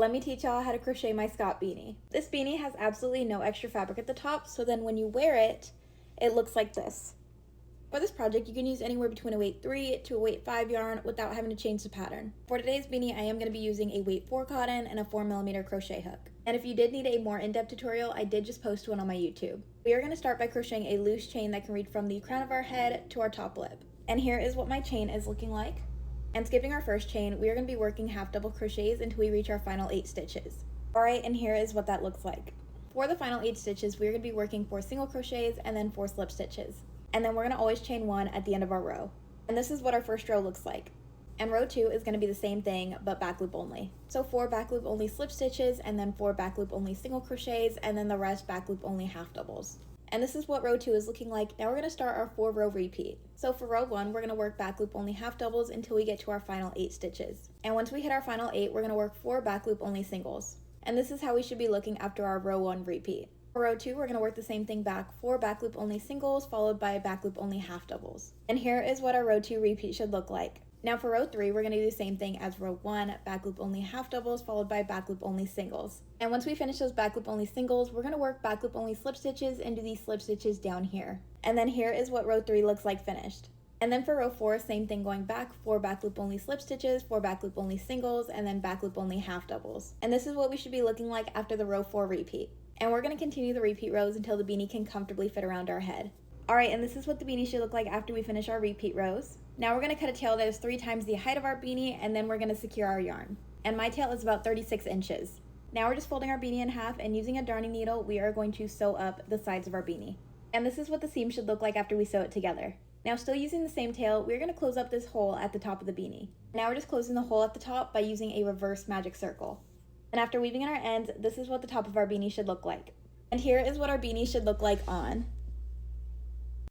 let me teach y'all how to crochet my Scott beanie. This beanie has absolutely no extra fabric at the top, so then when you wear it, it looks like this. For this project, you can use anywhere between a weight 3 to a weight 5 yarn without having to change the pattern. For today's beanie, I am going to be using a weight 4 cotton and a 4mm crochet hook. And if you did need a more in-depth tutorial, I did just post one on my YouTube. We are going to start by crocheting a loose chain that can reach from the crown of our head to our top lip. And here is what my chain is looking like. And skipping our first chain, we are going to be working half double crochets until we reach our final 8 stitches. Alright, and here is what that looks like. For the final 8 stitches, we are going to be working 4 single crochets and then 4 slip stitches. And then we're going to always chain 1 at the end of our row. And this is what our first row looks like. And row 2 is going to be the same thing, but back loop only. So 4 back loop only slip stitches, and then 4 back loop only single crochets, and then the rest back loop only half doubles. And this is what row 2 is looking like. Now we're going to start our 4 row repeat. So for row 1, we're going to work back loop only half doubles until we get to our final 8 stitches. And once we hit our final 8, we're going to work 4 back loop only singles. And this is how we should be looking after our row 1 repeat. For row 2, we're going to work the same thing back, 4 back loop only singles followed by back loop only half doubles. And here is what our row 2 repeat should look like. Now for row 3, we're going to do the same thing as row 1, back loop only half doubles followed by back loop only singles. And once we finish those back loop only singles, we're going to work back loop only slip stitches and do these slip stitches down here. And then here is what row 3 looks like finished. And then for row 4, same thing going back, 4 back loop only slip stitches, 4 back loop only singles, and then back loop only half doubles. And this is what we should be looking like after the row 4 repeat. And we're going to continue the repeat rows until the beanie can comfortably fit around our head. Alright, and this is what the beanie should look like after we finish our repeat rows. Now we're going to cut a tail that is 3 times the height of our beanie, and then we're going to secure our yarn. And my tail is about 36 inches. Now we're just folding our beanie in half, and using a darning needle, we are going to sew up the sides of our beanie. And this is what the seam should look like after we sew it together. Now still using the same tail, we're going to close up this hole at the top of the beanie. Now we're just closing the hole at the top by using a reverse magic circle. And after weaving in our ends, this is what the top of our beanie should look like. And here is what our beanie should look like on.